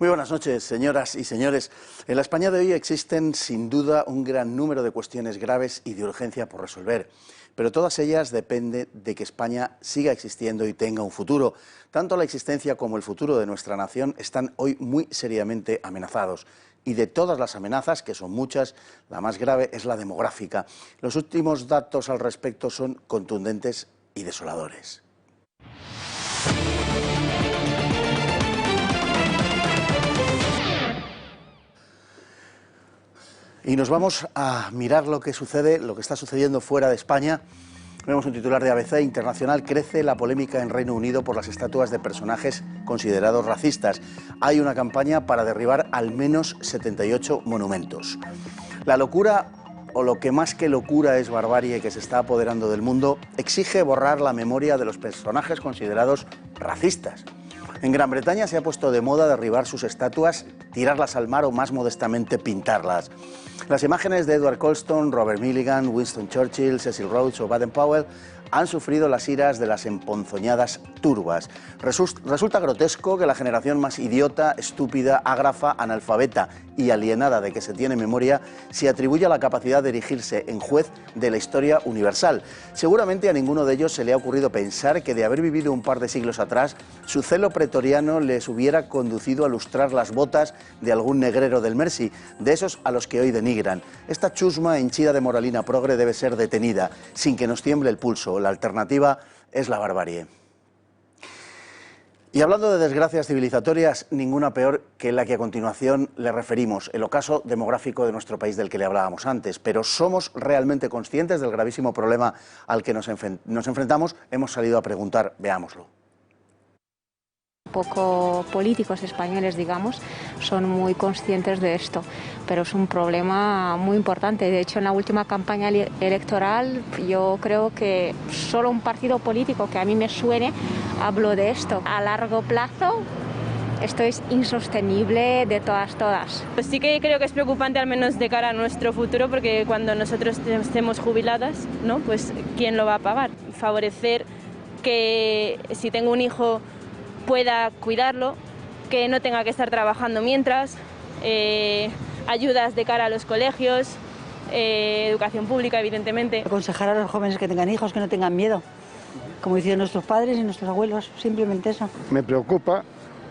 Muy buenas noches, señoras y señores. En la España de hoy existen, sin duda, un gran número de cuestiones graves y de urgencia por resolver. Pero todas ellas dependen de que España siga existiendo y tenga un futuro. Tanto la existencia como el futuro de nuestra nación están hoy muy seriamente amenazados. Y de todas las amenazas, que son muchas, la más grave es la demográfica. Los últimos datos al respecto son contundentes y desoladores. Y nos vamos a mirar lo que sucede, lo que está sucediendo fuera de España. Vemos un titular de ABC Internacional: crece la polémica en Reino Unido por las estatuas de personajes considerados racistas. Hay una campaña para derribar al menos 78 monumentos. La locura, o lo que más que locura es barbarie que se está apoderando del mundo, exige borrar la memoria de los personajes considerados racistas. En Gran Bretaña se ha puesto de moda derribar sus estatuas, tirarlas al mar o, más modestamente, pintarlas. Las imágenes de Edward Colston, Robert Milligan, Winston Churchill, Cecil Rhodes o Baden-Powell han sufrido las iras de las emponzoñadas turbas. Resulta grotesco que la generación más idiota, estúpida, ágrafa, analfabeta y alienada de que se tiene memoria se atribuya la capacidad de erigirse en juez de la historia universal. Seguramente a ninguno de ellos se le ha ocurrido pensar que, de haber vivido un par de siglos atrás, su celo pretoriano les hubiera conducido a lustrar las botas de algún negrero del Mersey, de esos a los que hoy denigran. Esta chusma henchida de moralina progre debe ser detenida, sin que nos tiemble el pulso. La alternativa es la barbarie. Y hablando de desgracias civilizatorias, ninguna peor que la que a continuación le referimos, el ocaso demográfico de nuestro país del que le hablábamos antes. Pero ¿somos realmente conscientes del gravísimo problema al que nos enfrentamos? Hemos salido a preguntar, veámoslo. Poco políticos españoles, digamos, son muy conscientes de esto, pero es un problema muy importante. De hecho, en la última campaña electoral, yo creo que solo un partido político que a mí me suene habló de esto. A largo plazo, esto es insostenible de todas. Pues sí que creo que es preocupante, al menos de cara a nuestro futuro, porque cuando nosotros estemos jubiladas, ¿no? Pues ¿quién lo va a pagar? Favorecer que si tengo un hijo pueda cuidarlo, que no tenga que estar trabajando mientras, ayudas de cara a los colegios, educación pública, evidentemente. Aconsejar a los jóvenes que tengan hijos que no tengan miedo, como hicieron nuestros padres y nuestros abuelos, simplemente eso. Me preocupa,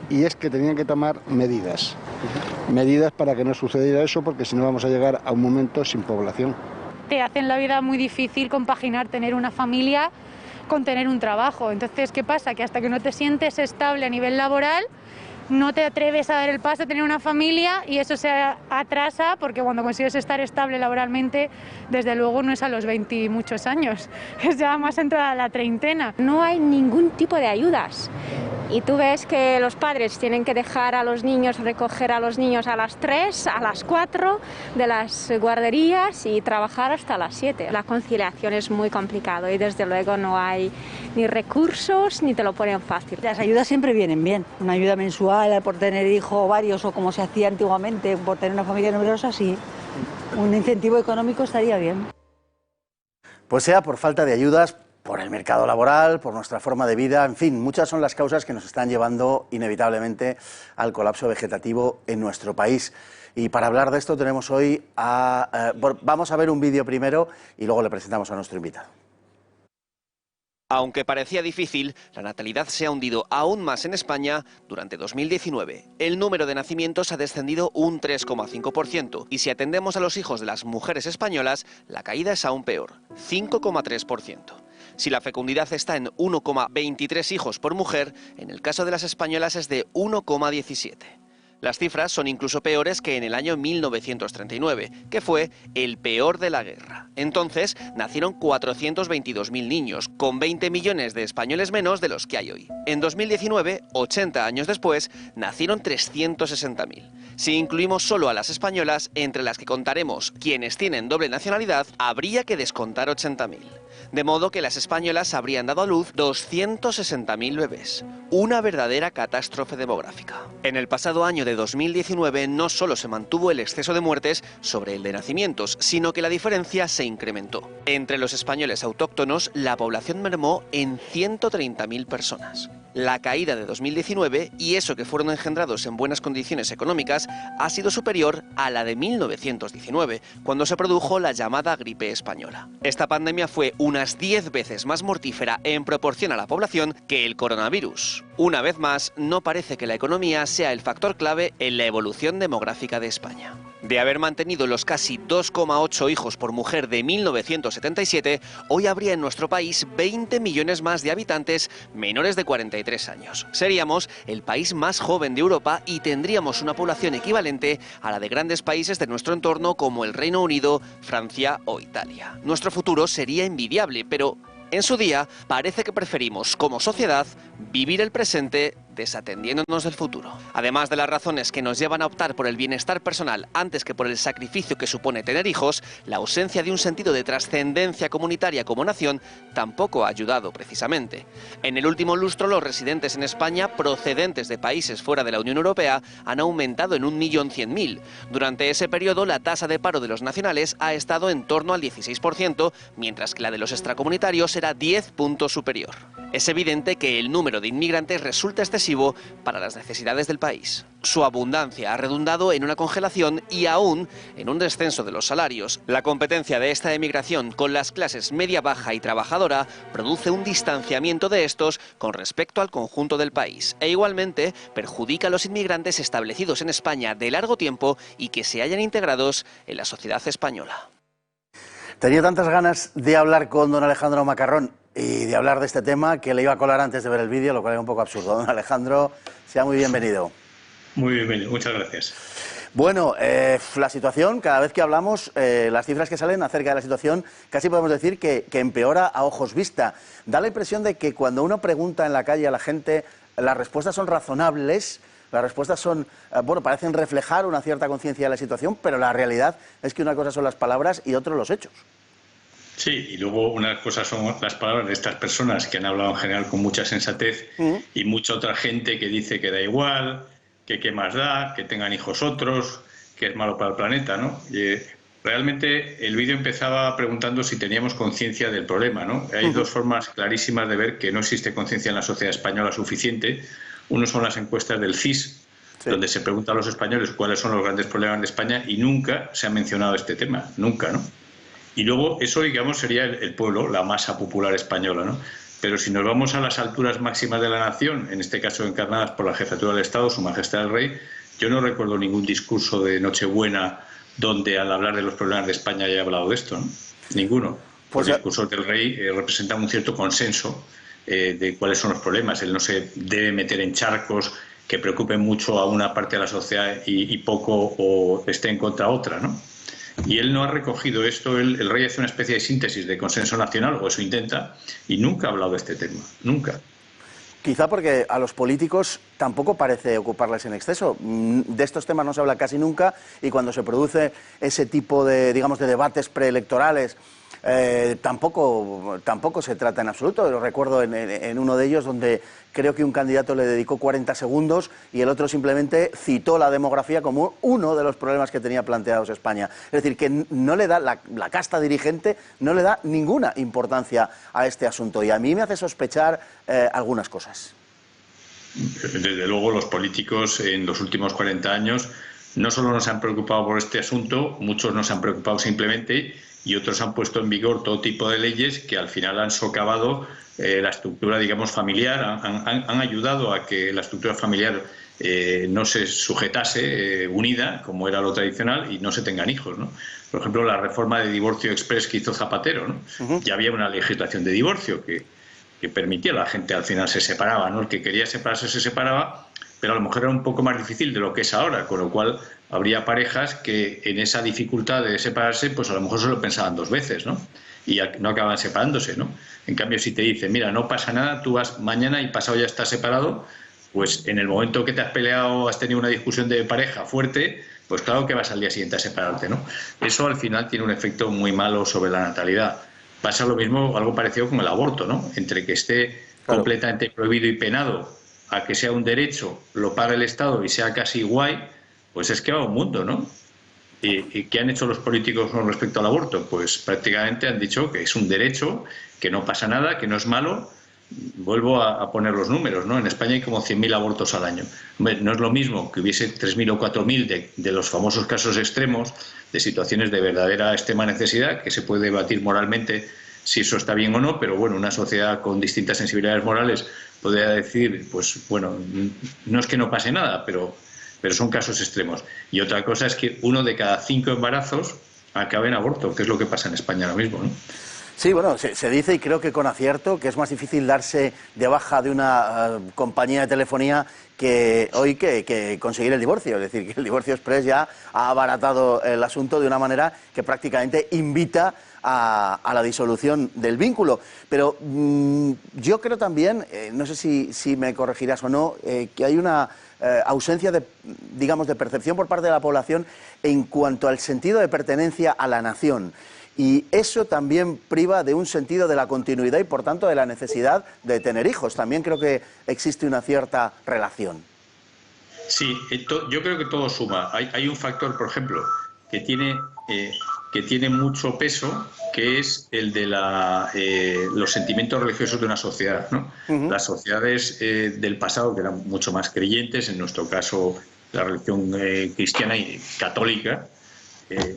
y es que tenían que tomar medidas para que no sucediera eso, porque si no vamos a llegar a un momento sin población. Te hacen la vida muy difícil compaginar tener una familia con tener un trabajo. Entonces, ¿qué pasa? Que hasta que no te sientes estable a nivel laboral, no te atreves a dar el paso a tener una familia, y eso se atrasa, porque cuando consigues estar estable laboralmente, desde luego no es a los 20 y muchos años, es ya más entrada a la treintena. No hay ningún tipo de ayudas. Y tú ves que los padres tienen que dejar a los niños, recoger a los niños a las 3, a las 4 de las guarderías y trabajar hasta las 7. La conciliación es muy complicado y desde luego no hay ni recursos ni te lo ponen fácil. Las ayudas siempre vienen bien. Una ayuda mensual por tener hijos varios, o como se hacía antiguamente por tener una familia numerosa, sí. Un incentivo económico estaría bien. Pues sea por falta de ayudas, por el mercado laboral, por nuestra forma de vida, en fin, muchas son las causas que nos están llevando inevitablemente al colapso vegetativo en nuestro país. Y para hablar de esto tenemos hoy vamos a ver un vídeo primero y luego le presentamos a nuestro invitado. Aunque parecía difícil, la natalidad se ha hundido aún más en España durante 2019. El número de nacimientos ha descendido un 3,5%, y si atendemos a los hijos de las mujeres españolas, la caída es aún peor, 5,3%. Si la fecundidad está en 1,23 hijos por mujer, en el caso de las españolas es de 1,17. Las cifras son incluso peores que en el año 1939, que fue el peor de la guerra. Entonces nacieron 422.000 niños, con 20 millones de españoles menos de los que hay hoy. En 2019, 80 años después, nacieron 360.000. Si incluimos solo a las españolas, entre las que contaremos quienes tienen doble nacionalidad, habría que descontar 80.000. De modo que las españolas habrían dado a luz 260.000 bebés. Una verdadera catástrofe demográfica. En el pasado año de 2019 no solo se mantuvo el exceso de muertes sobre el de nacimientos, sino que la diferencia se incrementó. Entre los españoles autóctonos, la población mermó en 130.000 personas. La caída de 2019, y eso que fueron engendrados en buenas condiciones económicas, ha sido superior a la de 1919, cuando se produjo la llamada gripe española. Esta pandemia fue unas 10 veces más mortífera en proporción a la población que el coronavirus. Una vez más, no parece que la economía sea el factor clave en la evolución demográfica de España. De haber mantenido los casi 2,8 hijos por mujer de 1977, hoy habría en nuestro país 20 millones más de habitantes menores de 43 años. Seríamos el país más joven de Europa y tendríamos una población equivalente a la de grandes países de nuestro entorno como el Reino Unido, Francia o Italia. Nuestro futuro sería envidiable, pero en su día parece que preferimos, como sociedad, vivir el presente desatendiéndonos del futuro. Además de las razones que nos llevan a optar por el bienestar personal antes que por el sacrificio que supone tener hijos, la ausencia de un sentido de trascendencia comunitaria como nación tampoco ha ayudado precisamente. En el último lustro, los residentes en España procedentes de países fuera de la Unión Europea han aumentado en 1.100.000. Durante ese periodo, la tasa de paro de los nacionales ha estado en torno al 16%, mientras que la de los extracomunitarios era 10 puntos superior. Es evidente que el número de inmigrantes resulta excesivo para las necesidades del país. Su abundancia ha redundado en una congelación y aún en un descenso de los salarios. La competencia de esta emigración con las clases media, baja y trabajadora produce un distanciamiento de estos con respecto al conjunto del país e igualmente perjudica a los inmigrantes establecidos en España de largo tiempo y que se hayan integrados en la sociedad española. Tenía tantas ganas de hablar con don Alejandro Macarrón y de hablar de este tema que le iba a colar antes de ver el vídeo, lo cual era un poco absurdo. Don Alejandro, sea muy bienvenido. Muy bienvenido, muchas gracias. Bueno, la situación, cada vez que hablamos, las cifras que salen acerca de la situación, casi podemos decir que empeora a ojos vista. Da la impresión de que cuando uno pregunta en la calle a la gente, las respuestas son razonables, las respuestas son, bueno, parecen reflejar una cierta conciencia de la situación, pero la realidad es que una cosa son las palabras y otro los hechos. Sí, y luego unas cosas son las palabras de estas personas que han hablado en general con mucha sensatez y mucha otra gente que dice que da igual, que qué más da, que tengan hijos otros, que es malo para el planeta, ¿no? Realmente el vídeo empezaba preguntando si teníamos conciencia del problema, ¿no? Hay dos formas clarísimas de ver que no existe conciencia en la sociedad española suficiente. Uno son las encuestas del CIS, donde se pregunta a los españoles cuáles son los grandes problemas de España y nunca se ha mencionado este tema, nunca, ¿no? Y luego eso, digamos, sería el pueblo, la masa popular española, ¿no? Pero si nos vamos a las alturas máximas de la nación, en este caso encarnadas por la Jefatura del Estado, Su Majestad el Rey, yo no recuerdo ningún discurso de Nochebuena donde al hablar de los problemas de España haya hablado de esto, ¿no? Ninguno. Pues los discursos del Rey representan un cierto consenso de cuáles son los problemas. Él no se debe meter en charcos que preocupen mucho a una parte de la sociedad y poco o esté en contra a otra, ¿no? Y él no ha recogido esto, el rey hace una especie de síntesis de consenso nacional, o eso intenta, y nunca ha hablado de este tema, nunca. Quizá porque a los políticos tampoco parece ocuparles en exceso. De estos temas no se habla casi nunca y cuando se produce ese tipo de, digamos, de debates preelectorales, tampoco se trata en absoluto. Lo recuerdo en uno de ellos donde creo que un candidato le dedicó 40 segundos y el otro simplemente citó la demografía como uno de los problemas que tenía planteados España. Es decir, que no le da, la casta dirigente no le da ninguna importancia a este asunto y a mí me hace sospechar algunas cosas. Desde luego los políticos en los últimos 40 años no solo nos han preocupado por este asunto, muchos nos han preocupado simplemente y otros han puesto en vigor todo tipo de leyes que al final han socavado la estructura, digamos, familiar, han ayudado a que la estructura familiar no se sujetase unida, como era lo tradicional, y no se tengan hijos, ¿no? Por ejemplo, la reforma de divorcio exprés que hizo Zapatero, ¿no? Ya había una legislación de divorcio que permitía a la gente, al final se separaba, ¿no? El que quería separarse se separaba, pero a lo mejor era un poco más difícil de lo que es ahora, con lo cual habría parejas que en esa dificultad de separarse, pues a lo mejor solo pensaban dos veces, ¿no? Y no acaban separándose, ¿no? En cambio, si te dicen, mira, no pasa nada, tú vas mañana y pasado ya estás separado, pues en el momento que te has peleado, has tenido una discusión de pareja fuerte, pues claro que vas al día siguiente a separarte, ¿no? Eso al final tiene un efecto muy malo sobre la natalidad. Pasa lo mismo, algo parecido con el aborto, ¿no? Entre que esté completamente prohibido y penado a que sea un derecho, lo paga el Estado y sea casi guay, pues es que va un mundo, ¿no? ¿Y qué han hecho los políticos con respecto al aborto? Pues prácticamente han dicho que es un derecho, que no pasa nada, que no es malo vuelvo a poner los números, ¿no? En España hay como 100.000 abortos al año. Hombre, no es lo mismo que hubiese 3.000 o 4.000 de los famosos casos extremos, de situaciones de verdadera extrema necesidad, que se puede debatir moralmente si eso está bien o no, pero bueno, una sociedad con distintas sensibilidades morales podría decir, pues bueno, no es que no pase nada, pero son casos extremos. Y otra cosa es que 1 de cada 5 embarazos acabe en aborto, que es lo que pasa en España ahora mismo, ¿no? Sí, bueno, se dice, y creo que con acierto, que es más difícil darse de baja de una compañía de telefonía que hoy que conseguir el divorcio. Es decir, que el divorcio express ya ha abaratado el asunto de una manera que prácticamente invita a la disolución del vínculo. Pero yo creo también, no sé si me corregirás o no, que hay una ausencia de percepción por parte de la población en cuanto al sentido de pertenencia a la nación. Y eso también priva de un sentido de la continuidad y, por tanto, de la necesidad de tener hijos. También creo que existe una cierta relación. Sí, yo creo que todo suma. Hay un factor, por ejemplo, que tiene mucho peso, que es el de los sentimientos religiosos de una sociedad, ¿no? Las sociedades del pasado, que eran mucho más creyentes, en nuestro caso la religión cristiana y católica,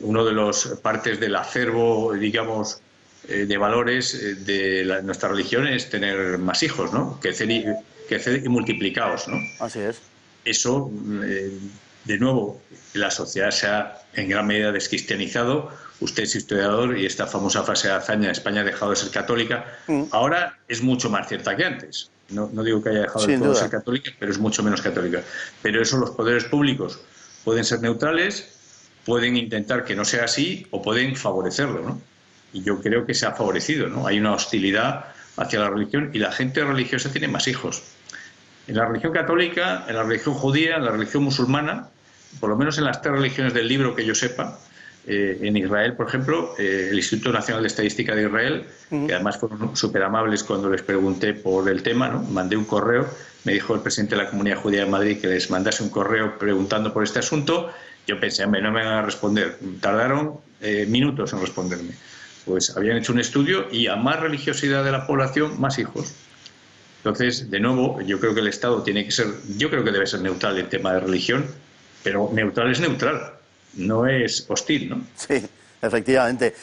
uno de los partes del acervo, digamos, de valores de nuestra religión es tener más hijos, ¿no? Crecer y multiplicados, ¿no? Así es. Eso, de nuevo, la sociedad se ha en gran medida descristianizado. Usted es historiador y esta famosa frase de Azaña, España ha dejado de ser católica, ahora es mucho más cierta que antes. No digo que haya dejado de todo ser católica, pero es mucho menos católica. Pero eso los poderes públicos pueden ser neutrales, pueden intentar que no sea así o pueden favorecerlo, ¿no? Y yo creo que se ha favorecido, ¿no? Hay una hostilidad hacia la religión y la gente religiosa tiene más hijos. En la religión católica, en la religión judía, en la religión musulmana, por lo menos en las 3 religiones del libro que yo sepa, en Israel, por ejemplo, el Instituto Nacional de Estadística de Israel, que además fueron súper amables cuando les pregunté por el tema, ¿no? Mandé un correo, me dijo el presidente de la Comunidad Judía de Madrid que les mandase un correo preguntando por este asunto. Yo pensé, no me van a responder. Tardaron minutos en responderme. Pues habían hecho un estudio y a más religiosidad de la población, más hijos. Entonces, de nuevo, yo creo que el Estado yo creo que debe ser neutral el tema de religión, pero neutral es neutral, no es hostil, ¿no? Sí, efectivamente.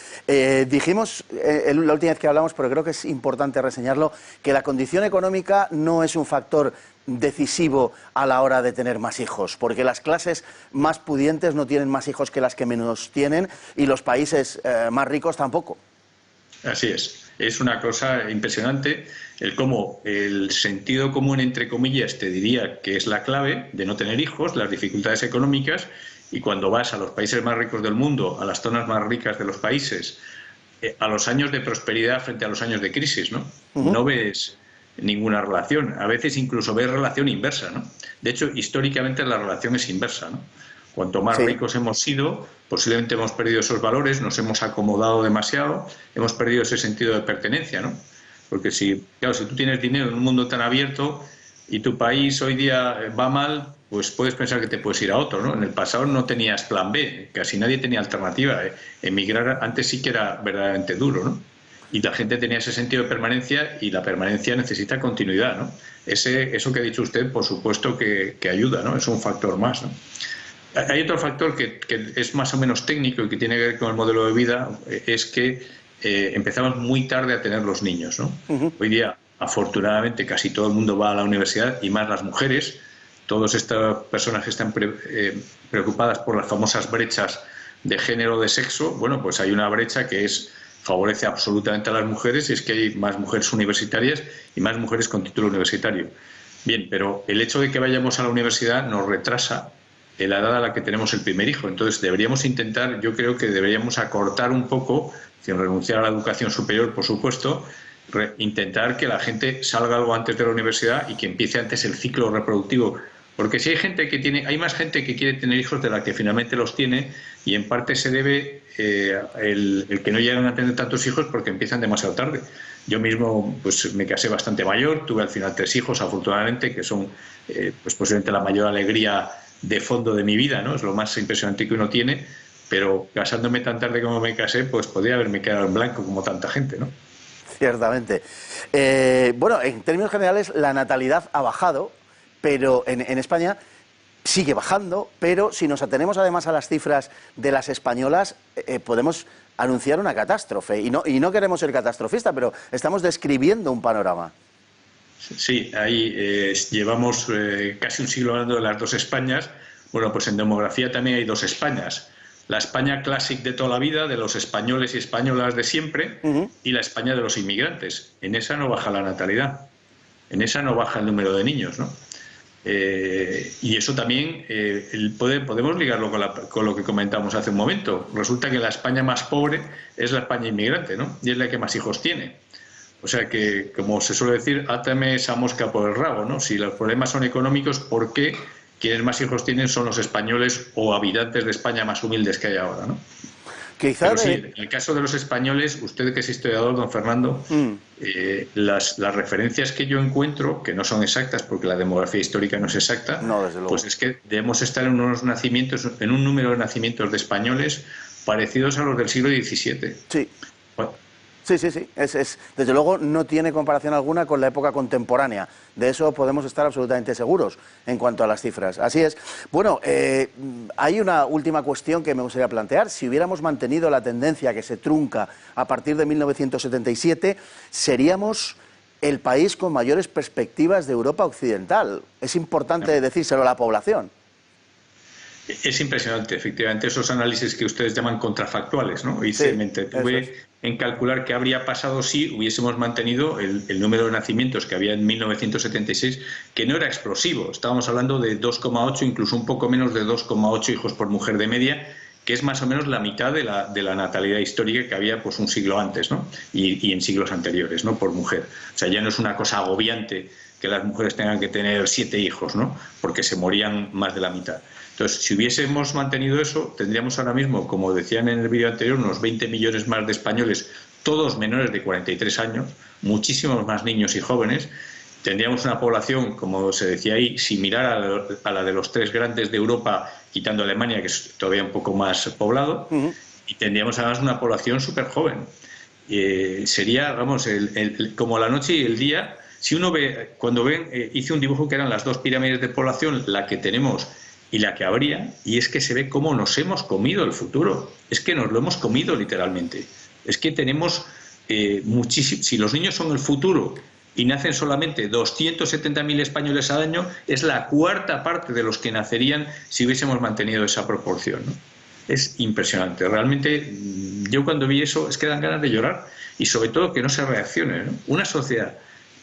Dijimos la última vez que hablamos, pero creo que es importante reseñarlo, que la condición económica no es un factor decisivo a la hora de tener más hijos, porque las clases más pudientes no tienen más hijos que las que menos tienen y los países más ricos tampoco. Así es. Es una cosa impresionante el cómo el sentido común, entre comillas, te diría que es la clave de no tener hijos, las dificultades económicas, y cuando vas a los países más ricos del mundo, a las zonas más ricas de los países, a los años de prosperidad frente a los años de crisis, ¿no? No ves ninguna relación. A veces incluso ves relación inversa, ¿no? De hecho, históricamente la relación es inversa, ¿no? Cuanto más ricos hemos sido, posiblemente hemos perdido esos valores, nos hemos acomodado demasiado, hemos perdido ese sentido de pertenencia, ¿no? Porque si tú tienes dinero en un mundo tan abierto y tu país hoy día va mal, pues puedes pensar que te puedes ir a otro, ¿no? En el pasado no tenías plan B, casi nadie tenía alternativa. Emigrar antes sí que era verdaderamente duro, ¿no? Y la gente tenía ese sentido de permanencia y la permanencia necesita continuidad, ¿no? Eso que ha dicho usted, por supuesto que ayuda, ¿no? Es un factor más, ¿no? Hay otro factor que es más o menos técnico y que tiene que ver con el modelo de vida, es que empezamos muy tarde a tener los niños, ¿no? Hoy día, afortunadamente, casi todo el mundo va a la universidad y más las mujeres. Todas estas personas que están preocupadas por las famosas brechas de género o de sexo, bueno, pues hay una brecha que favorece absolutamente a las mujeres, y es que hay más mujeres universitarias y más mujeres con título universitario. Bien, pero el hecho de que vayamos a la universidad nos retrasa la edad a la que tenemos el primer hijo. Entonces deberíamos intentar, yo creo que deberíamos acortar un poco, sin renunciar a la educación superior, por supuesto, intentar que la gente salga algo antes de la universidad y que empiece antes el ciclo reproductivo. Porque si hay más gente que quiere tener hijos de la que finalmente los tiene, y en parte se debe el que no llegan a tener tantos hijos porque empiezan demasiado tarde. Yo mismo pues me casé bastante mayor, tuve al final 3 hijos, afortunadamente, que son pues posiblemente la mayor alegría de fondo de mi vida, ¿no? Es lo más impresionante que uno tiene, pero casándome tan tarde como me casé, pues podría haberme quedado en blanco como tanta gente, ¿no? Ciertamente. Bueno, en términos generales, la natalidad ha bajado, pero en España sigue bajando, pero si nos atenemos además a las cifras de las españolas, podemos anunciar una catástrofe. Y no queremos ser catastrofistas, pero estamos describiendo un panorama. Sí, ahí llevamos casi un siglo hablando de las dos Españas. Bueno, pues en demografía también hay dos Españas. La España clásica de toda la vida, de los españoles y españolas de siempre, y la España de los inmigrantes. En esa no baja la natalidad, en esa no baja el número de niños, ¿no? Y eso también podemos ligarlo con lo que comentamos hace un momento. Resulta que la España más pobre es la España inmigrante, ¿no? Y es la que más hijos tiene. O sea que, como se suele decir, átame esa mosca por el rabo, ¿no? Si los problemas son económicos, ¿por qué quienes más hijos tienen son los españoles o habitantes de España más humildes que hay ahora, ¿no? Pero sí, en el caso de los españoles, usted que es historiador, don Fernando, las referencias que yo encuentro, que no son exactas porque la demografía histórica no es exacta, pues es que debemos estar en unos nacimientos, en un número de nacimientos de españoles parecidos a los del siglo XVII. Sí. Bueno. Sí. Desde luego no tiene comparación alguna con la época contemporánea. De eso podemos estar absolutamente seguros en cuanto a las cifras. Así es. Bueno, hay una última cuestión que me gustaría plantear. Si hubiéramos mantenido la tendencia que se trunca a partir de 1977, seríamos el país con mayores perspectivas de Europa Occidental. Es importante decírselo a la población. Es impresionante, efectivamente, esos análisis que ustedes llaman contrafactuales, ¿no? Y se me entretuve en calcular qué habría pasado si hubiésemos mantenido el número de nacimientos que había en 1976, que no era explosivo. Estábamos hablando de 2,8, incluso un poco menos de 2,8 hijos por mujer de media, que es más o menos la mitad de la natalidad histórica que había pues un siglo antes, ¿no? Y en siglos anteriores, ¿no? Por mujer. O sea, ya no es una cosa agobiante que las mujeres tengan que tener 7 hijos, ¿no? Porque se morían más de la mitad. Entonces, si hubiésemos mantenido eso, tendríamos ahora mismo, como decían en el vídeo anterior, unos 20 millones más de españoles, todos menores de 43 años, muchísimos más niños y jóvenes. Tendríamos una población, como se decía ahí, similar a la de los 3 grandes de Europa, quitando Alemania, que es todavía un poco más poblado, y tendríamos además una población súper joven. Sería, vamos, como la noche y el día. Si uno ve, cuando ven, hice un dibujo que eran las 2 pirámides de población, la que tenemos y la que habría, y es que se ve cómo nos hemos comido el futuro. Es que nos lo hemos comido literalmente. Es que tenemos muchísimo. Si los niños son el futuro y nacen solamente 270.000 españoles al año, es la 4ª parte de los que nacerían si hubiésemos mantenido esa proporción, ¿no? Es impresionante. Realmente, yo cuando vi eso, es que dan ganas de llorar, y sobre todo que no se reaccione, ¿no? Una sociedad,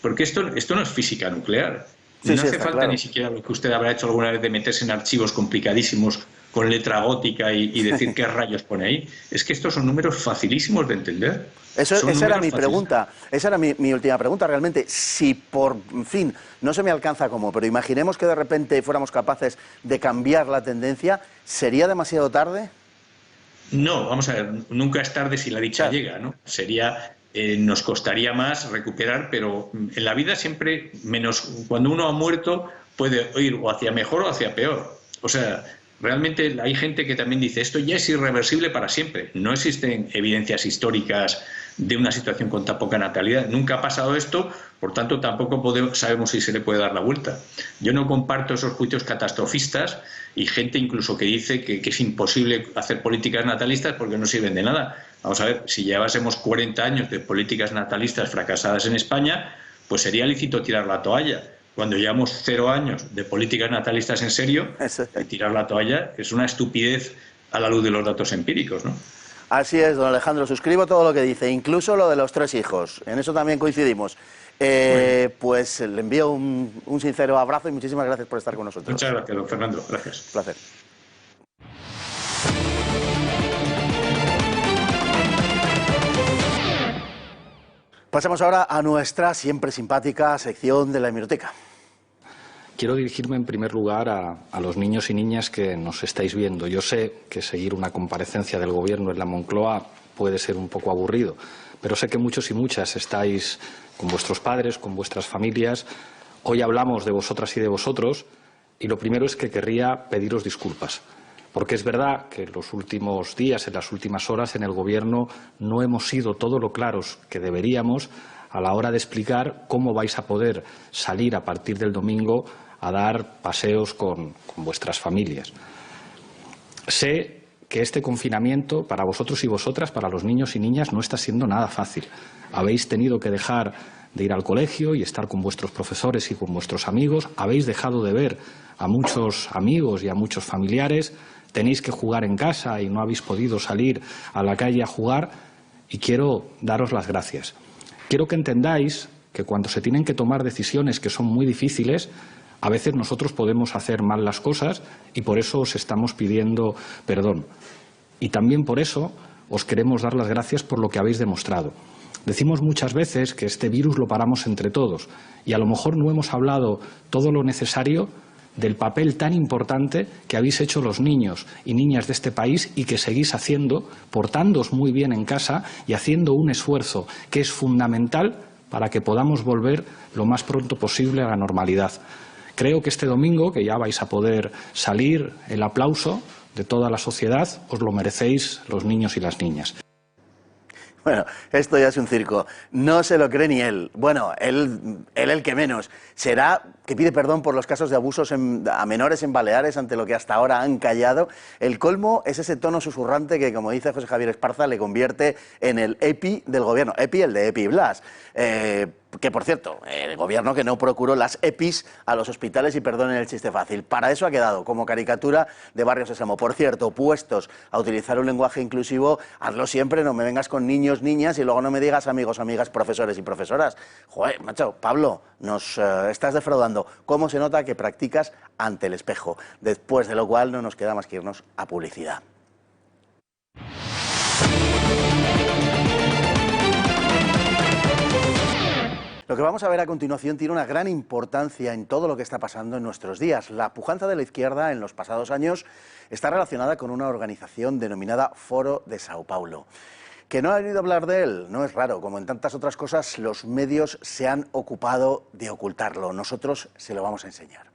porque esto no es física nuclear. No hace falta ni siquiera lo que usted habrá hecho alguna vez de meterse en archivos complicadísimos con letra gótica y decir qué rayos pone ahí. Es que estos son números facilísimos de entender. Esa era mi pregunta. Esa era mi última pregunta. Realmente, si por fin, no se me alcanza cómo, pero imaginemos que de repente fuéramos capaces de cambiar la tendencia, ¿sería demasiado tarde? No, vamos a ver, nunca es tarde si la dicha llega, ¿no? Nos costaría más recuperar, pero en la vida siempre, menos cuando uno ha muerto, puede ir o hacia mejor o hacia peor. O sea, realmente hay gente que también dice, esto ya es irreversible para siempre. No existen evidencias históricas de una situación con tan poca natalidad. Nunca ha pasado esto, por tanto tampoco sabemos si se le puede dar la vuelta. Yo no comparto esos juicios catastrofistas y gente incluso que dice que es imposible hacer políticas natalistas porque no sirven de nada. Vamos a ver, si llevásemos 40 años de políticas natalistas fracasadas en España, pues sería lícito tirar la toalla. Cuando llevamos 0 años de políticas natalistas en serio, tirar la toalla es una estupidez a la luz de los datos empíricos, ¿no? Así es, don Alejandro, suscribo todo lo que dice, incluso lo de los 3 hijos. En eso también coincidimos. Pues le envío un sincero abrazo y muchísimas gracias por estar con nosotros. Muchas gracias, don Fernando. Gracias. Un placer. Pasamos ahora a nuestra siempre simpática sección de la hemeroteca. Quiero dirigirme en primer lugar a los niños y niñas que nos estáis viendo. Yo sé que seguir una comparecencia del Gobierno en la Moncloa puede ser un poco aburrido, pero sé que muchos y muchas estáis con vuestros padres, con vuestras familias. Hoy hablamos de vosotras y de vosotros, y lo primero es que querría pediros disculpas. Porque es verdad que en los últimos días, en las últimas horas, en el Gobierno no hemos sido todo lo claros que deberíamos a la hora de explicar cómo vais a poder salir a partir del domingo a dar paseos con vuestras familias. Sé que este confinamiento para vosotros y vosotras, para los niños y niñas, no está siendo nada fácil. Habéis tenido que dejar de ir al colegio y estar con vuestros profesores y con vuestros amigos. Habéis dejado de ver a muchos amigos y a muchos familiares. Tenéis que jugar en casa y no habéis podido salir a la calle a jugar. Y quiero daros las gracias. Quiero que entendáis que cuando se tienen que tomar decisiones que son muy difíciles, a veces nosotros podemos hacer mal las cosas y por eso os estamos pidiendo perdón. Y también por eso os queremos dar las gracias por lo que habéis demostrado. Decimos muchas veces que este virus lo paramos entre todos y a lo mejor no hemos hablado todo lo necesario del papel tan importante que habéis hecho los niños y niñas de este país y que seguís haciendo, portándoos muy bien en casa y haciendo un esfuerzo que es fundamental para que podamos volver lo más pronto posible a la normalidad. Creo que este domingo, que ya vais a poder salir, el aplauso de toda la sociedad, os lo merecéis los niños y las niñas. Bueno, esto ya es un circo. No se lo cree ni él. Bueno, él el que menos. ¿Será que pide perdón por los casos de abusos a menores en Baleares ante lo que hasta ahora han callado? El colmo es ese tono susurrante que, como dice José Javier Esparza, le convierte en el EPI del gobierno. EPI, el de EPI Blas. Que, por cierto, el gobierno que no procuró las EPIs a los hospitales, y perdonen el chiste fácil. Para eso ha quedado como caricatura de Barrio Sésamo. Por cierto, puestos a utilizar un lenguaje inclusivo, hazlo siempre, no me vengas con niños, niñas y luego no me digas amigos, amigas, profesores y profesoras. Joder, macho, Pablo, nos estás defraudando. ¿Cómo se nota que practicas ante el espejo? Después de lo cual no nos queda más que irnos a publicidad. Lo que vamos a ver a continuación tiene una gran importancia en todo lo que está pasando en nuestros días. La pujanza de la izquierda en los pasados años está relacionada con una organización denominada Foro de Sao Paulo. Que no han oído hablar de él no es raro. Como en tantas otras cosas, los medios se han ocupado de ocultarlo. Nosotros se lo vamos a enseñar.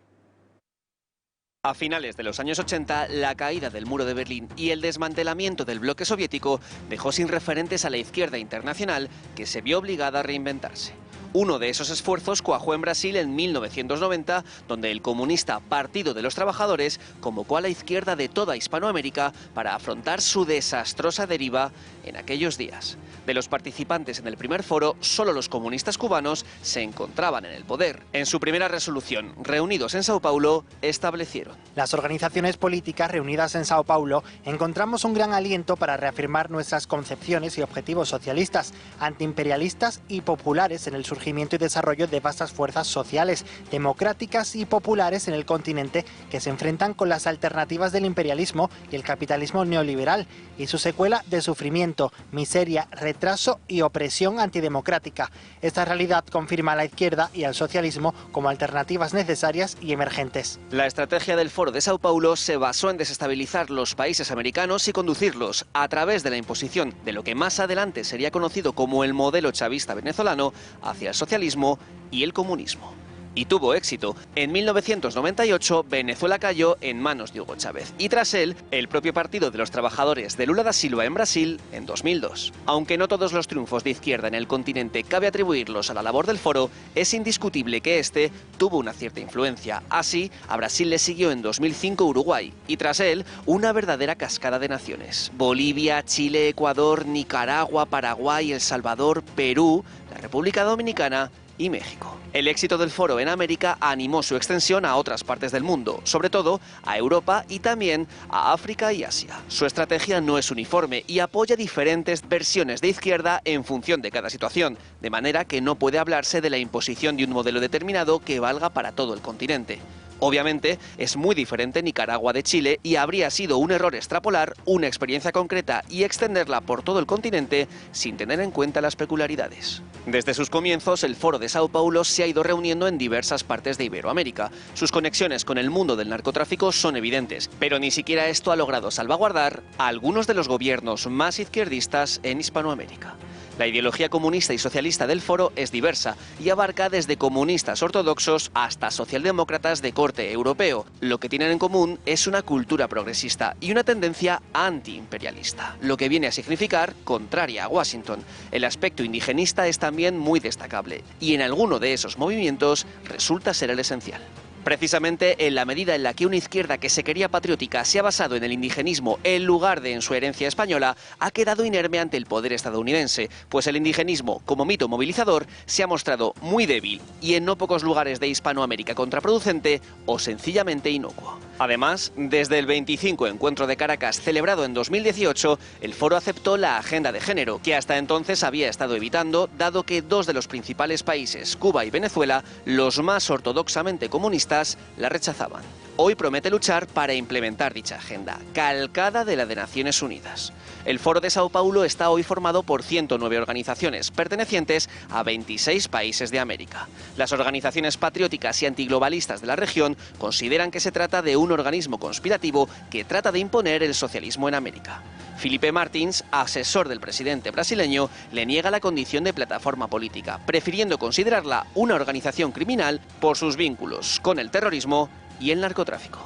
A finales de los años 80, la caída del muro de Berlín y el desmantelamiento del bloque soviético dejó sin referentes a la izquierda internacional, que se vio obligada a reinventarse. Uno de esos esfuerzos cuajó en Brasil en 1990, donde el comunista Partido de los Trabajadores convocó a la izquierda de toda Hispanoamérica para afrontar su desastrosa deriva en aquellos días. De los participantes en el primer foro, solo los comunistas cubanos se encontraban en el poder. En su primera resolución, reunidos en Sao Paulo, establecieron: las organizaciones políticas reunidas en Sao Paulo encontramos un gran aliento para reafirmar nuestras concepciones y objetivos socialistas, antiimperialistas y populares en el surgimiento y desarrollo de vastas fuerzas sociales, democráticas y populares en el continente que se enfrentan con las alternativas del imperialismo y el capitalismo neoliberal y su secuela de sufrimiento, miseria, retraso y opresión antidemocrática. Esta realidad confirma a la izquierda y al socialismo como alternativas necesarias y emergentes. La estrategia del Foro de Sao Paulo se basó en desestabilizar los países americanos y conducirlos a través de la imposición de lo que más adelante sería conocido como el modelo chavista venezolano hacia el socialismo y el comunismo. Y tuvo éxito. En 1998 Venezuela cayó en manos de Hugo Chávez y tras él el propio Partido de los Trabajadores de Lula da Silva en Brasil en 2002. Aunque no todos los triunfos de izquierda en el continente cabe atribuirlos a la labor del foro, es indiscutible que este tuvo una cierta influencia. Así, a Brasil le siguió en 2005 Uruguay y tras él una verdadera cascada de naciones: Bolivia, Chile, Ecuador, Nicaragua, Paraguay, El Salvador, Perú, la República Dominicana y México. El éxito del foro en América animó su extensión a otras partes del mundo, sobre todo a Europa y también a África y Asia. Su estrategia no es uniforme y apoya diferentes versiones de izquierda en función de cada situación, de manera que no puede hablarse de la imposición de un modelo determinado que valga para todo el continente. Obviamente, es muy diferente Nicaragua de Chile y habría sido un error extrapolar una experiencia concreta y extenderla por todo el continente sin tener en cuenta las peculiaridades. Desde sus comienzos, el Foro de Sao Paulo se ha ido reuniendo en diversas partes de Iberoamérica. Sus conexiones con el mundo del narcotráfico son evidentes, pero ni siquiera esto ha logrado salvaguardar a algunos de los gobiernos más izquierdistas en Hispanoamérica. La ideología comunista y socialista del foro es diversa y abarca desde comunistas ortodoxos hasta socialdemócratas de corte europeo. Lo que tienen en común es una cultura progresista y una tendencia antiimperialista, lo que viene a significar contraria a Washington. El aspecto indigenista es también muy destacable y en alguno de esos movimientos resulta ser el esencial. Precisamente en la medida en la que una izquierda que se quería patriótica se ha basado en el indigenismo en lugar de en su herencia española, ha quedado inerme ante el poder estadounidense, pues el indigenismo, como mito movilizador, se ha mostrado muy débil y en no pocos lugares de Hispanoamérica contraproducente o sencillamente inocuo. Además, desde el 25 Encuentro de Caracas celebrado en 2018, el foro aceptó la agenda de género, que hasta entonces había estado evitando, dado que dos de los principales países, Cuba y Venezuela, los más ortodoxamente comunistas, la rechazaban. Hoy promete luchar para implementar dicha agenda, calcada de la de Naciones Unidas. El Foro de Sao Paulo está hoy formado por 109 organizaciones, pertenecientes a 26 países de América. Las organizaciones patrióticas y antiglobalistas de la región consideran que se trata de un organismo conspirativo que trata de imponer el socialismo en América. Felipe Martins, asesor del presidente brasileño, le niega la condición de plataforma política, prefiriendo considerarla una organización criminal por sus vínculos con el terrorismo y el narcotráfico.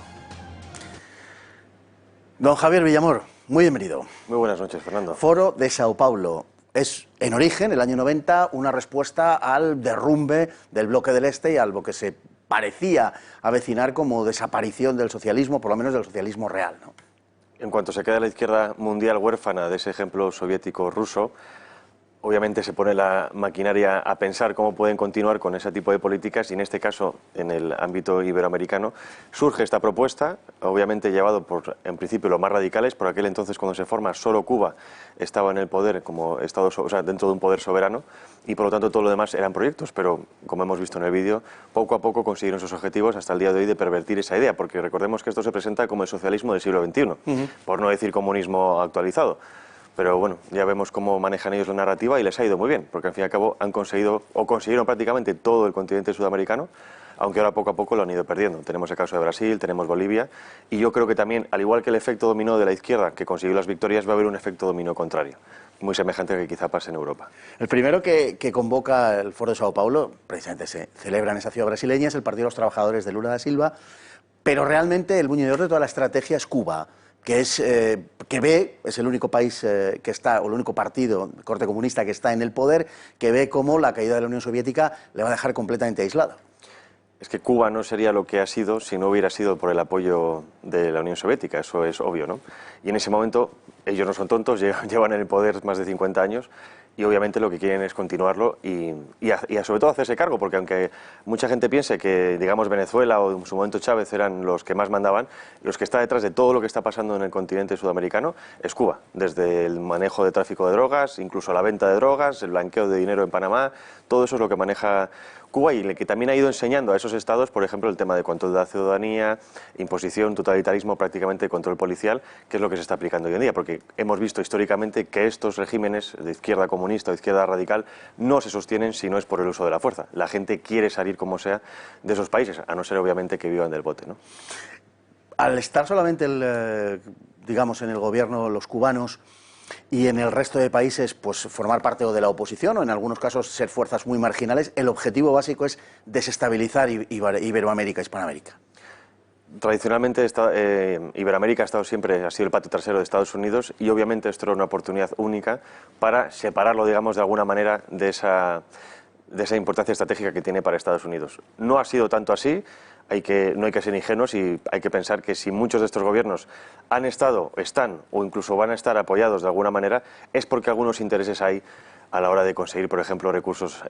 Don Javier Villamor, muy bienvenido. Muy buenas noches, Fernando. Foro de Sao Paulo. Es, en origen, el año 90, una respuesta al derrumbe del bloque del Este y a lo que se parecía avecinar como desaparición del socialismo, por lo menos del socialismo real, ¿no? En cuanto se queda la izquierda mundial huérfana de ese ejemplo soviético-ruso, obviamente se pone la maquinaria a pensar cómo pueden continuar con ese tipo de políticas y en este caso, en el ámbito iberoamericano, surge esta propuesta, obviamente llevado por, en principio, los más radicales. Por aquel entonces, cuando se forma, solo Cuba estaba en el poder como Estado, o sea, dentro de un poder soberano y por lo tanto todo lo demás eran proyectos, pero como hemos visto en el vídeo, poco a poco consiguieron sus objetivos hasta el día de hoy de pervertir esa idea, porque recordemos que esto se presenta como el socialismo del siglo XXI, por no decir comunismo actualizado. Pero bueno, ya vemos cómo manejan ellos la narrativa y les ha ido muy bien, porque al fin y al cabo han conseguido, o consiguieron prácticamente todo el continente sudamericano, aunque ahora poco a poco lo han ido perdiendo. Tenemos el caso de Brasil, tenemos Bolivia, y yo creo que también, al igual que el efecto dominó de la izquierda, que consiguió las victorias, va a haber un efecto dominó contrario, muy semejante al que quizá pase en Europa. El primero que convoca el Foro de Sao Paulo, precisamente se celebra en esa ciudad brasileña, es el Partido de los Trabajadores de Lula da Silva, pero realmente el buñidor de toda la estrategia es Cuba, que es es el único país que está, o el único partido de corte comunista que está en el poder, que ve cómo la caída de la Unión Soviética le va a dejar completamente aislado. Es que Cuba no sería lo que ha sido si no hubiera sido por el apoyo de la Unión Soviética, eso es obvio, ¿no? Y en ese momento, ellos no son tontos, llevan en el poder más de 50 años y obviamente lo que quieren es continuarlo y sobre todo hacerse cargo, porque aunque mucha gente piense que, digamos, Venezuela o en su momento Chávez eran los que más mandaban, los que está detrás de todo lo que está pasando en el continente sudamericano es Cuba, desde el manejo de tráfico de drogas, incluso la venta de drogas, el blanqueo de dinero en Panamá, todo eso es lo que maneja Cuba y que también ha ido enseñando a esos estados, por ejemplo, el tema de control de la ciudadanía, imposición, totalitarismo, prácticamente control policial, que es lo que se está aplicando hoy en día, porque hemos visto históricamente que estos regímenes de izquierda comunista o izquierda radical no se sostienen si no es por el uso de la fuerza. La gente quiere salir como sea de esos países, a no ser obviamente que vivan del bote, ¿no? Al estar solamente, digamos, en el gobierno los cubanos y en el resto de países pues formar parte o de la oposición o en algunos casos ser fuerzas muy marginales, el objetivo básico es desestabilizar Iberoamérica, Hispanoamérica. Tradicionalmente Iberoamérica ha sido el patio trasero de Estados Unidos y obviamente esto era una oportunidad única para separarlo, digamos, de alguna manera de esa importancia estratégica que tiene para Estados Unidos. No ha sido tanto así. No hay que ser ingenuos y hay que pensar que si muchos de estos gobiernos han estado, están o incluso van a estar apoyados de alguna manera es porque algunos intereses hay a la hora de conseguir, por ejemplo, recursos,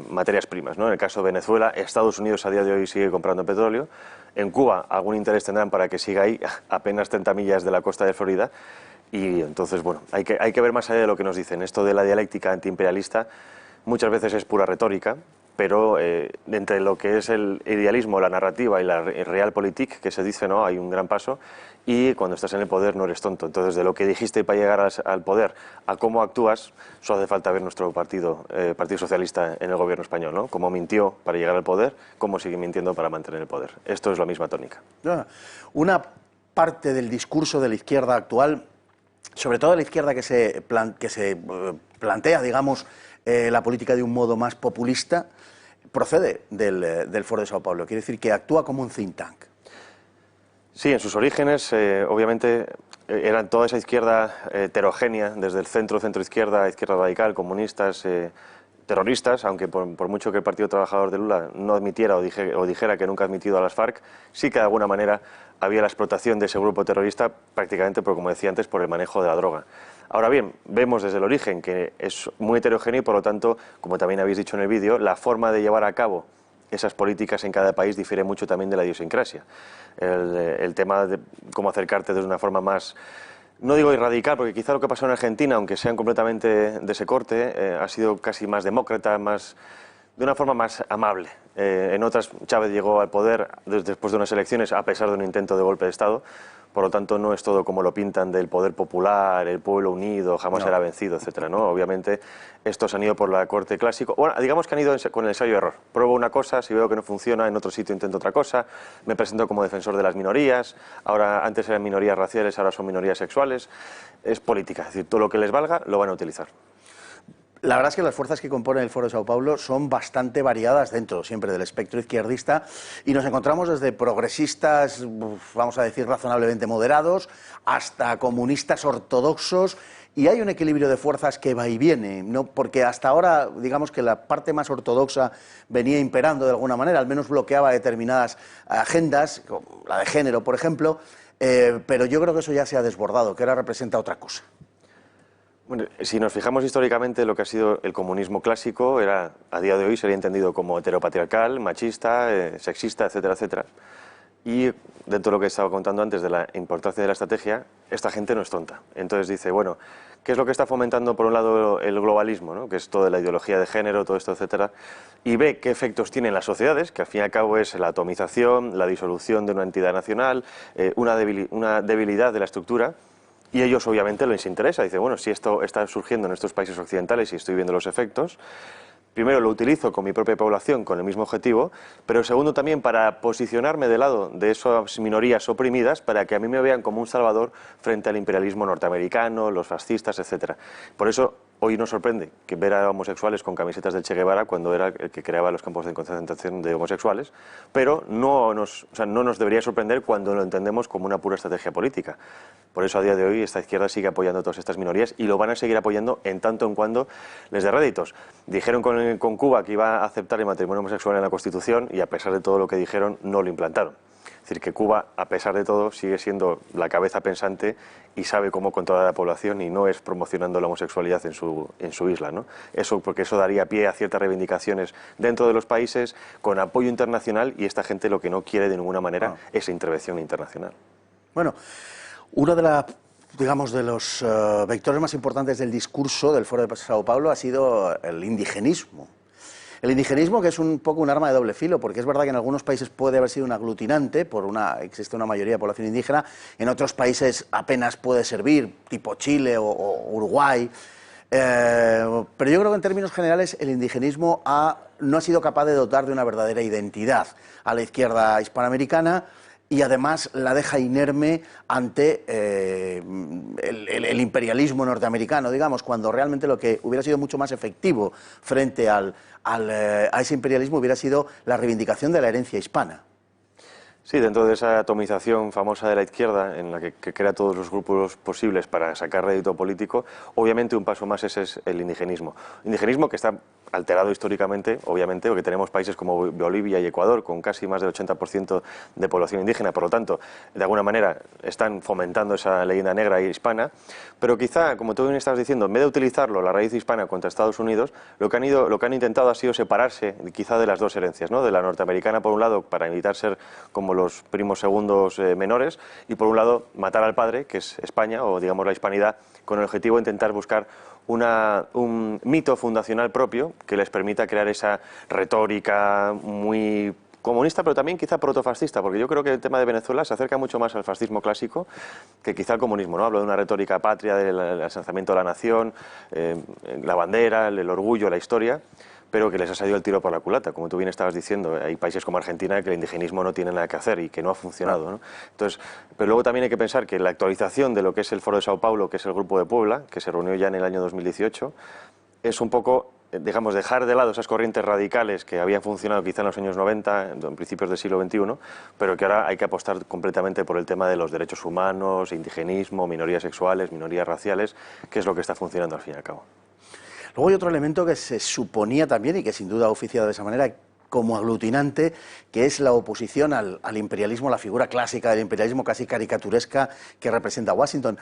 materias primas, ¿no? En el caso de Venezuela, Estados Unidos a día de hoy sigue comprando petróleo. En Cuba algún interés tendrán para que siga ahí, apenas 30 millas de la costa de Florida. Y entonces, bueno, hay que ver más allá de lo que nos dicen. Esto de la dialéctica antiimperialista muchas veces es pura retórica, pero entre lo que es el idealismo, la narrativa y la realpolitik, que se dice, ¿no? Hay un gran paso, y cuando estás en el poder no eres tonto. Entonces, de lo que dijiste para llegar al poder a cómo actúas, solo hace falta ver nuestro Partido Socialista en el gobierno español, ¿no? Cómo mintió para llegar al poder, cómo sigue mintiendo para mantener el poder. Esto es la misma tónica. Una parte del discurso de la izquierda actual sobre todo a la izquierda que se plantea, digamos, la política de un modo más populista, procede del Foro de Sao Paulo. Quiere decir que actúa como un think tank. Sí, en sus orígenes, obviamente, eran toda esa izquierda heterogénea, desde el centro-izquierda, izquierda radical, comunistas, terroristas, aunque por mucho que el Partido Trabajador de Lula no admitiera o dijera que nunca ha admitido a las FARC, sí que de alguna manera había la explotación de ese grupo terrorista prácticamente, como decía antes, por el manejo de la droga. Ahora bien, vemos desde el origen que es muy heterogéneo y por lo tanto, como también habéis dicho en el vídeo, la forma de llevar a cabo esas políticas en cada país difiere mucho también de la idiosincrasia. El tema de cómo acercarte de una forma más, no digo radical, porque quizá lo que pasó en Argentina, aunque sean completamente de ese corte, ha sido casi más demócrata, de una forma más amable. En otras, Chávez llegó al poder después de unas elecciones a pesar de un intento de golpe de Estado. Por lo tanto, no es todo como lo pintan del poder popular, el pueblo unido, jamás será vencido, etcétera, ¿no? Obviamente, estos han ido por la corte clásico. Bueno, digamos que han ido con el ensayo-error. Pruebo una cosa, si veo que no funciona, en otro sitio intento otra cosa. Me presento como defensor de las minorías. Ahora, antes eran minorías raciales, ahora son minorías sexuales. Es política, es decir, todo lo que les valga lo van a utilizar. La verdad es que las fuerzas que componen el Foro de Sao Paulo son bastante variadas dentro siempre del espectro izquierdista y nos encontramos desde progresistas, vamos a decir, razonablemente moderados, hasta comunistas ortodoxos, y hay un equilibrio de fuerzas que va y viene, ¿no? Porque hasta ahora, digamos que la parte más ortodoxa venía imperando de alguna manera, al menos bloqueaba determinadas agendas, como la de género, por ejemplo, pero yo creo que eso ya se ha desbordado, que ahora representa otra cosa. Bueno, si nos fijamos históricamente, lo que ha sido el comunismo clásico era, a día de hoy, sería entendido como heteropatriarcal, machista, sexista, etcétera, etcétera. Y dentro de lo que estaba contando antes de la importancia de la estrategia, esta gente no es tonta. Entonces dice, bueno, ¿qué es lo que está fomentando por un lado el globalismo, ¿no? Que es toda la ideología de género, todo esto, etcétera? Y ve qué efectos tienen las sociedades, que al fin y al cabo es la atomización, la disolución de una entidad nacional, una debilidad de la estructura. Y a ellos obviamente les interesa, dice, bueno, si esto está surgiendo en estos países occidentales y estoy viendo los efectos, primero lo utilizo con mi propia población con el mismo objetivo, pero segundo también para posicionarme del lado de esas minorías oprimidas para que a mí me vean como un salvador frente al imperialismo norteamericano, los fascistas, etcétera. Por eso hoy nos sorprende que ver a homosexuales con camisetas del Che Guevara cuando era el que creaba los campos de concentración de homosexuales, pero no nos debería sorprender cuando lo entendemos como una pura estrategia política. Por eso a día de hoy esta izquierda sigue apoyando a todas estas minorías y lo van a seguir apoyando en tanto en cuando les dé réditos. Dijeron con Cuba que iba a aceptar el matrimonio homosexual en la Constitución y a pesar de todo lo que dijeron no lo implantaron. Es decir, que Cuba, a pesar de todo, sigue siendo la cabeza pensante y sabe cómo controlar a la población y no es promocionando la homosexualidad en su isla, ¿no? Porque eso daría pie a ciertas reivindicaciones dentro de los países con apoyo internacional y esta gente lo que no quiere de ninguna manera es intervención internacional. Bueno, uno de los vectores más importantes del discurso del Foro de Sao Paulo ha sido el indigenismo. El indigenismo, que es un poco un arma de doble filo, porque es verdad que en algunos países puede haber sido un aglutinante, existe una mayoría de población indígena, en otros países apenas puede servir, tipo Chile o Uruguay. Pero yo creo que en términos generales el indigenismo no ha sido capaz de dotar de una verdadera identidad a la izquierda hispanoamericana y además la deja inerme ante el imperialismo norteamericano, digamos, cuando realmente lo que hubiera sido mucho más efectivo frente a ese imperialismo hubiera sido la reivindicación de la herencia hispana. Sí, dentro de esa atomización famosa de la izquierda, en la que crea todos los grupos posibles para sacar rédito político, obviamente un paso más ese es el indigenismo. Indigenismo que está alterado históricamente, obviamente, porque tenemos países como Bolivia y Ecuador con casi más del 80% de población indígena, por lo tanto, de alguna manera están fomentando esa leyenda negra hispana, pero quizá, como tú bien estabas diciendo, en vez de utilizarlo, la raíz hispana contra Estados Unidos, lo que han intentado ha sido separarse quizá de las dos herencias, ¿no? De la norteamericana, por un lado, para evitar ser como los primos segundos menores, y por un lado, matar al padre, que es España, o digamos la hispanidad, con el objetivo de intentar buscar un mito fundacional propio que les permita crear esa retórica muy comunista, pero también quizá protofascista, porque yo creo que el tema de Venezuela se acerca mucho más al fascismo clásico que quizá al comunismo, ¿no? Hablo de una retórica patria, del ensalzamiento de la nación, la bandera, el orgullo, la historia, pero que les ha salido el tiro por la culata. Como tú bien estabas diciendo, hay países como Argentina que el indigenismo no tiene nada que hacer y que no ha funcionado, ¿no? Entonces, pero luego también hay que pensar que la actualización de lo que es el Foro de Sao Paulo, que es el Grupo de Puebla, que se reunió ya en el año 2018, es un poco, digamos, dejar de lado esas corrientes radicales que habían funcionado quizá en los años 90, en principios del siglo XXI, pero que ahora hay que apostar completamente por el tema de los derechos humanos, indigenismo, minorías sexuales, minorías raciales, que es lo que está funcionando al fin y al cabo. Luego hay otro elemento que se suponía también y que sin duda ha oficiado de esa manera como aglutinante, que es la oposición al imperialismo, la figura clásica del imperialismo casi caricaturesca que representa Washington.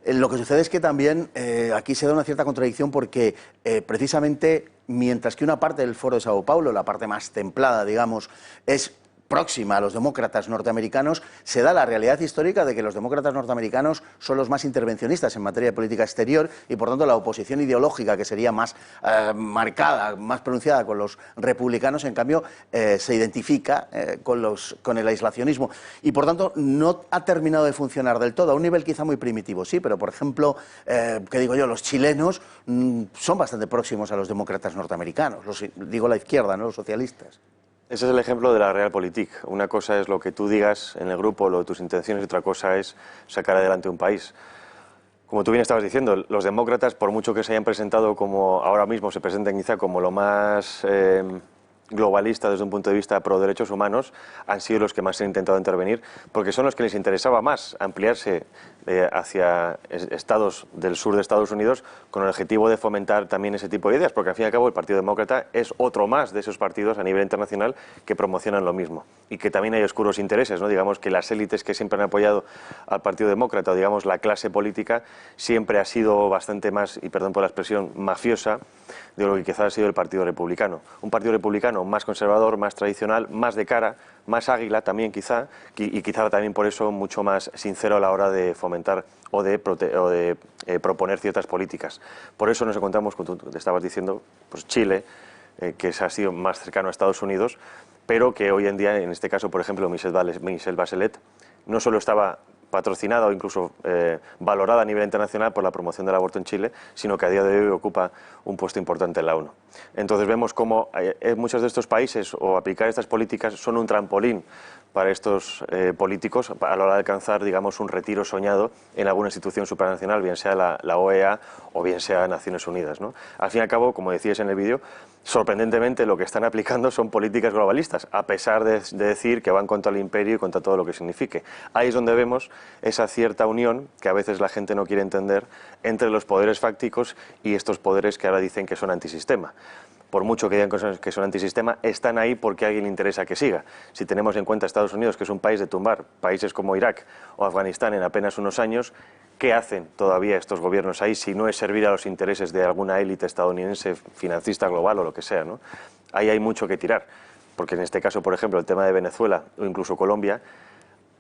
Lo que sucede es que también aquí se da una cierta contradicción porque precisamente mientras que una parte del Foro de Sao Paulo, la parte más templada, digamos, es próxima a los demócratas norteamericanos, se da la realidad histórica de que los demócratas norteamericanos son los más intervencionistas en materia de política exterior y, por tanto, la oposición ideológica, que sería más marcada, más pronunciada con los republicanos, en cambio, se identifica con el aislacionismo. Y, por tanto, no ha terminado de funcionar del todo, a un nivel quizá muy primitivo, sí, pero, por ejemplo, ¿qué digo yo? Los chilenos son bastante próximos a los demócratas norteamericanos, digo la izquierda, no los socialistas. Ese es el ejemplo de la realpolitik. Una cosa es lo que tú digas en el grupo, lo de tus intenciones, y otra cosa es sacar adelante un país. Como tú bien estabas diciendo, los demócratas, por mucho que se hayan presentado como ahora mismo se presenten quizá como lo más globalista desde un punto de vista pro derechos humanos, han sido los que más han intentado intervenir, porque son los que les interesaba más ampliarse hacia estados del sur de Estados Unidos con el objetivo de fomentar también ese tipo de ideas, porque al fin y al cabo el Partido Demócrata es otro más de esos partidos a nivel internacional que promocionan lo mismo y que también hay oscuros intereses, ¿no? Digamos que las élites que siempre han apoyado al Partido Demócrata, o digamos la clase política, siempre ha sido bastante más, y perdón por la expresión, mafiosa de lo que quizás ha sido el Partido Republicano. Un Partido Republicano más conservador, más tradicional, más de cara, más águila también quizá, y quizá también por eso mucho más sincero a la hora de fomentar o de proponer ciertas políticas. Por eso nos encontramos, como tú te estabas diciendo, pues Chile, que ha sido más cercano a Estados Unidos, pero que hoy en día, en este caso, por ejemplo, Michelle Bachelet, no solo estaba patrocinada o incluso valorada a nivel internacional por la promoción del aborto en Chile, sino que a día de hoy ocupa un puesto importante en la ONU. Entonces vemos cómo muchos de estos países o aplicar estas políticas son un trampolín para estos políticos a la hora de alcanzar, digamos, un retiro soñado en alguna institución supranacional, bien sea la OEA o bien sea Naciones Unidas, ¿no? Al fin y al cabo, como decías en el vídeo, sorprendentemente lo que están aplicando son políticas globalistas, a pesar de decir que van contra el imperio y contra todo lo que signifique. Ahí es donde vemos esa cierta unión, que a veces la gente no quiere entender, entre los poderes fácticos y estos poderes que ahora dicen que son antisistema. Por mucho que digan que son antisistema, están ahí porque a alguien le interesa que siga. Si tenemos en cuenta Estados Unidos, que es un país de tumbar países como Irak o Afganistán en apenas unos años, ¿qué hacen todavía estos gobiernos ahí si no es servir a los intereses de alguna élite estadounidense, financista global o lo que sea, ¿no? Ahí hay mucho que tirar, porque en este caso, por ejemplo, el tema de Venezuela o incluso Colombia,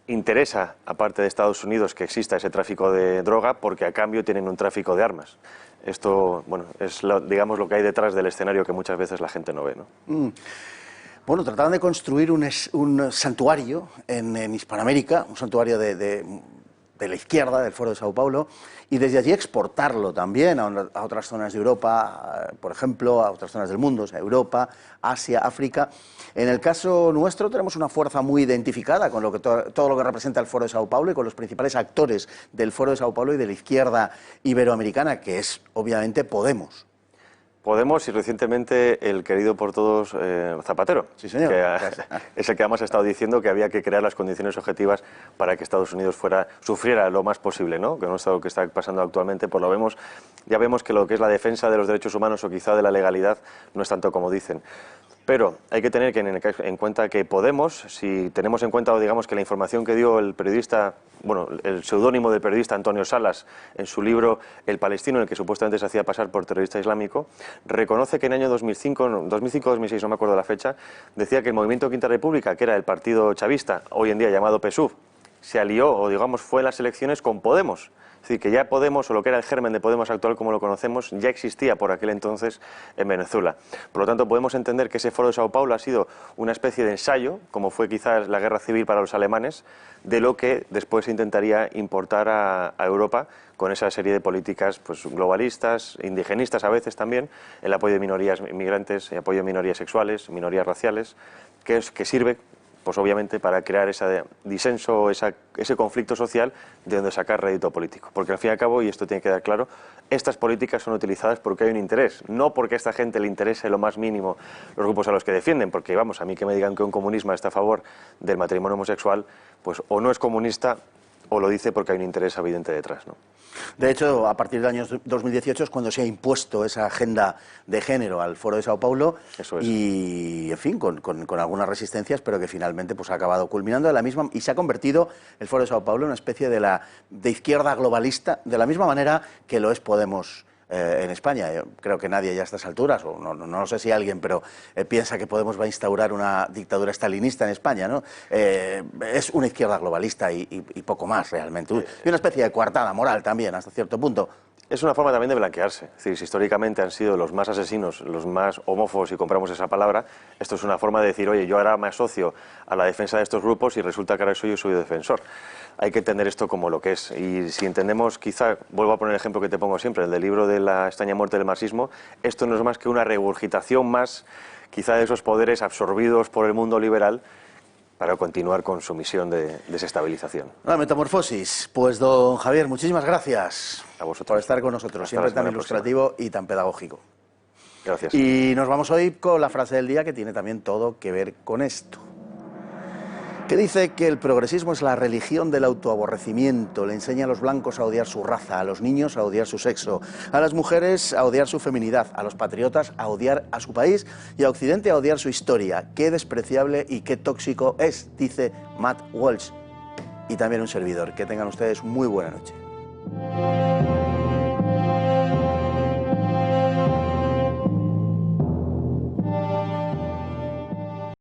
interesa, aparte de Estados Unidos, que exista ese tráfico de droga, porque a cambio tienen un tráfico de armas. Esto, bueno, es digamos lo que hay detrás del escenario que muchas veces la gente no ve, ¿no? Bueno, trataban de construir un santuario en Hispanoamérica, un santuario de la izquierda, del Foro de Sao Paulo, y desde allí exportarlo también a otras zonas de Europa, por ejemplo, a otras zonas del mundo, o sea, Europa, Asia, África. En el caso nuestro tenemos una fuerza muy identificada con todo lo que representa el Foro de Sao Paulo y con los principales actores del Foro de Sao Paulo y de la izquierda iberoamericana, que es obviamente Podemos. Podemos y recientemente el querido por todos Zapatero, sí, señor. Que es el que además ha estado diciendo que había que crear las condiciones objetivas para que Estados Unidos sufriera lo más posible, ¿no? Que no es algo que está pasando actualmente, pues ya vemos que lo que es la defensa de los derechos humanos o quizá de la legalidad no es tanto como dicen. Pero hay que tener en cuenta que Podemos, si tenemos en cuenta, digamos, que la información que dio el periodista, bueno, el seudónimo del periodista Antonio Salas en su libro El Palestino, en el que supuestamente se hacía pasar por terrorista islámico, reconoce que en el año 2005-2006, no me acuerdo la fecha, decía que el Movimiento Quinta República, que era el partido chavista, hoy en día llamado PSUV, se alió o digamos fue en las elecciones con Podemos Es decir, que ya Podemos, o lo que era el germen de Podemos actual como lo conocemos, ya existía por aquel entonces en Venezuela. Por lo tanto, podemos entender que ese Foro de Sao Paulo ha sido una especie de ensayo, como fue quizás la guerra civil para los alemanes, de lo que después se intentaría importar a Europa con esa serie de políticas pues, globalistas, indigenistas a veces también, el apoyo de minorías inmigrantes, el apoyo de minorías sexuales, minorías raciales, que sirve pues obviamente para crear ese disenso, ese conflicto social de donde sacar rédito político. Porque al fin y al cabo, y esto tiene que quedar claro, estas políticas son utilizadas porque hay un interés, no porque a esta gente le interese lo más mínimo los grupos a los que defienden, porque vamos, a mí que me digan que un comunismo está a favor del matrimonio homosexual, pues o no es comunista o lo dice porque hay un interés evidente detrás, ¿no? De hecho, a partir del año 2018 es cuando se ha impuesto esa agenda de género al Foro de Sao Paulo. Eso es. Y, en fin, con algunas resistencias, pero que finalmente pues, ha acabado culminando de la misma, y se ha convertido el Foro de Sao Paulo en una especie de izquierda globalista, de la misma manera que lo es Podemos en España. Yo creo que nadie ya a estas alturas, o no sé si alguien, pero piensa que Podemos va a instaurar una dictadura estalinista en España, ¿no? Es una izquierda globalista y poco más realmente. Y una especie de coartada moral también, hasta cierto punto. Es una forma también de blanquearse. Es decir, si históricamente han sido los más asesinos, los más homófobos, si compramos esa palabra, esto es una forma de decir, oye, yo ahora me asocio a la defensa de estos grupos y resulta que ahora soy defensor. Hay que entender esto como lo que es. Y si entendemos, quizá, vuelvo a poner el ejemplo que te pongo siempre, el del libro de la extraña muerte del marxismo, esto no es más que una regurgitación más, quizá, de esos poderes absorbidos por el mundo liberal para continuar con su misión de desestabilización. La metamorfosis. Pues, don Javier, muchísimas gracias a vosotros por estar con nosotros, siempre tan ilustrativo y tan pedagógico. Gracias. Y nos vamos hoy con la frase del día, que tiene también todo que ver con esto, que dice que el progresismo es la religión del autoaborrecimiento. Le enseña a los blancos a odiar su raza, a los niños a odiar su sexo, a las mujeres a odiar su feminidad, a los patriotas a odiar a su país y a Occidente a odiar su historia. Qué despreciable y qué tóxico es, dice Matt Walsh. Y también un servidor. Que tengan ustedes muy buena noche.